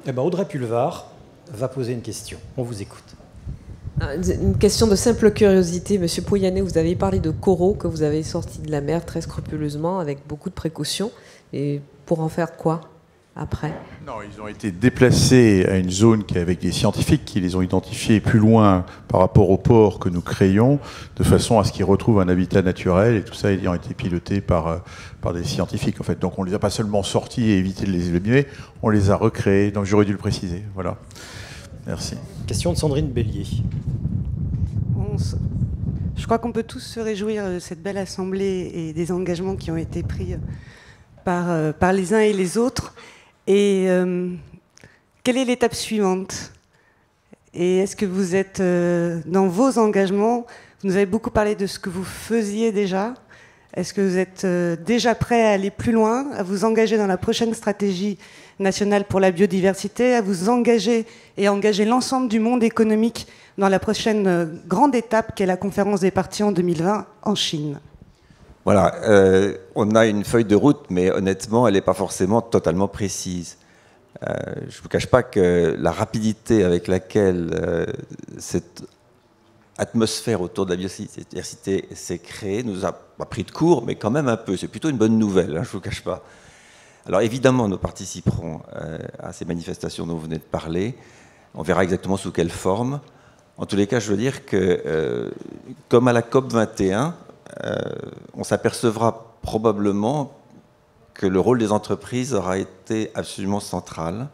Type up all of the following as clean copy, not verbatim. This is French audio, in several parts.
Eh ben, Audrey Pulvar va poser une question. On vous écoute. Une question de simple curiosité. Monsieur Pouyanné, vous avez parlé de coraux que vous avez sortis de la mer très scrupuleusement, avec beaucoup de précautions. Et pour en faire quoi après? Non, ils ont été déplacés à une zone avec des scientifiques qui les ont identifiés plus loin par rapport au port que nous créions, de façon à ce qu'ils retrouvent un habitat naturel, et tout ça ayant été piloté par des scientifiques, en fait. Donc on ne les a pas seulement sortis et évité de les éliminer, on les a recréés. Donc j'aurais dû le préciser. Voilà. Merci. Question de Sandrine Bélier. Je crois qu'on peut tous se réjouir de cette belle assemblée et des engagements qui ont été pris par les uns et les autres. Et quelle est l'étape suivante? Et est-ce que vous êtes dans vos engagements? Vous nous avez beaucoup parlé de ce que vous faisiez déjà. Est-ce que vous êtes déjà prêt à aller plus loin, à vous engager dans la prochaine stratégie nationale pour la biodiversité, à vous engager et engager l'ensemble du monde économique dans la prochaine grande étape qu'est la conférence des parties en 2020 en Chine? Voilà, on a une feuille de route, mais honnêtement, elle n'est pas forcément totalement précise. Je ne vous cache pas que la rapidité avec laquelle cette atmosphère autour de la biodiversité s'est créée nous a pas pris de court, mais quand même un peu. C'est plutôt une bonne nouvelle, hein, je ne vous cache pas. Alors évidemment, nous participerons à ces manifestations dont vous venez de parler. On verra exactement sous quelle forme. En tous les cas, je veux dire que, comme à la COP 21, on s'apercevra probablement que le rôle des entreprises aura été absolument central.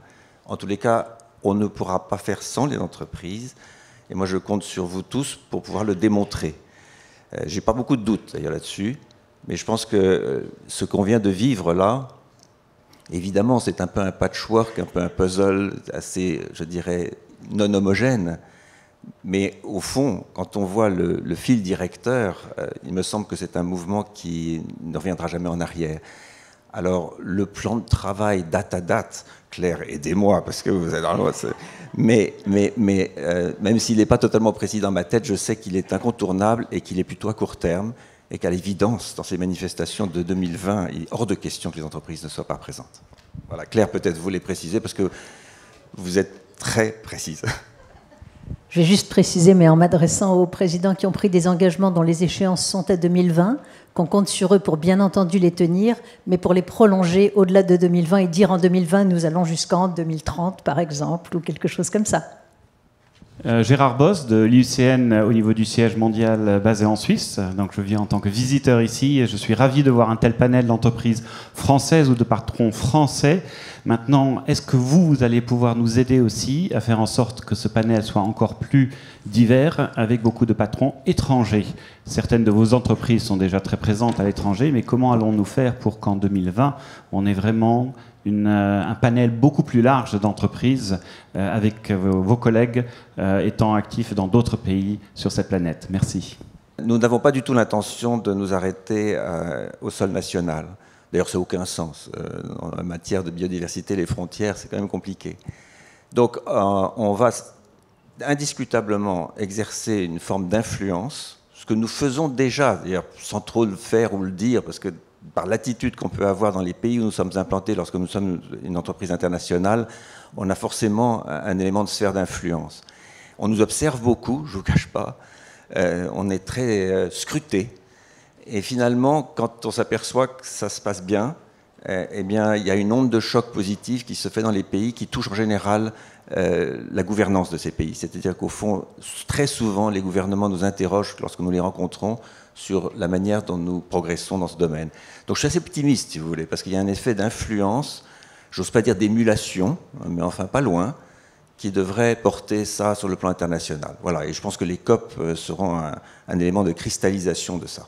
En tous les cas, on ne pourra pas faire sans les entreprises. Et moi, je compte sur vous tous pour pouvoir le démontrer. Je n'ai pas beaucoup de doutes d'ailleurs là-dessus, mais je pense que ce qu'on vient de vivre là, évidemment, c'est un peu un patchwork, un peu un puzzle assez, je dirais, non homogène. Mais au fond, quand on voit le fil directeur, il me semble que c'est un mouvement qui ne reviendra jamais en arrière. Alors, le plan de travail date à date, Claire, aidez-moi, parce que vous êtes dans le... Mais même s'il n'est pas totalement précis dans ma tête, je sais qu'il est incontournable et qu'il est plutôt à court terme, et qu'à l'évidence, dans ces manifestations de 2020, il est hors de question que les entreprises ne soient pas présentes. Voilà, Claire, peut-être vous les préciser, parce que vous êtes très précise. Je vais juste préciser, mais en m'adressant aux présidents qui ont pris des engagements dont les échéances sont à 2020, qu'on compte sur eux pour bien entendu les tenir, mais pour les prolonger au-delà de 2020 et dire en 2020, nous allons jusqu'en 2030, par exemple, ou quelque chose comme ça. Gérard Boss de l'IUCN au niveau du siège mondial basé en Suisse. Donc je viens en tant que visiteur ici et je suis ravi de voir un tel panel d'entreprises françaises ou de patrons français. Maintenant, est-ce que vous allez pouvoir nous aider aussi à faire en sorte que ce panel soit encore plus divers avec beaucoup de patrons étrangers? Certaines de vos entreprises sont déjà très présentes à l'étranger, mais comment allons-nous faire pour qu'en 2020, on ait vraiment un panel beaucoup plus large d'entreprises avec vos collègues étant actifs dans d'autres pays sur cette planète? Merci. Nous n'avons pas du tout l'intention de nous arrêter au sol national. D'ailleurs, ça n'a aucun sens. En matière de biodiversité, les frontières, c'est quand même compliqué. Donc, on va indiscutablement exercer une forme d'influence, ce que nous faisons déjà, d'ailleurs, sans trop le faire ou le dire, parce que par l'attitude qu'on peut avoir dans les pays où nous sommes implantés, lorsque nous sommes une entreprise internationale, on a forcément un élément de sphère d'influence. On nous observe beaucoup, je ne vous cache pas. On est très scruté. Et finalement, quand on s'aperçoit que ça se passe bien, eh bien, il y a une onde de choc positive qui se fait dans les pays qui touche en général la gouvernance de ces pays. C'est-à-dire qu'au fond, très souvent, les gouvernements nous interrogent lorsque nous les rencontrons sur la manière dont nous progressons dans ce domaine. Donc je suis assez optimiste, si vous voulez, parce qu'il y a un effet d'influence, j'ose pas dire d'émulation, mais enfin pas loin, qui devrait porter ça sur le plan international. Voilà, et je pense que les COP seront un élément de cristallisation de ça.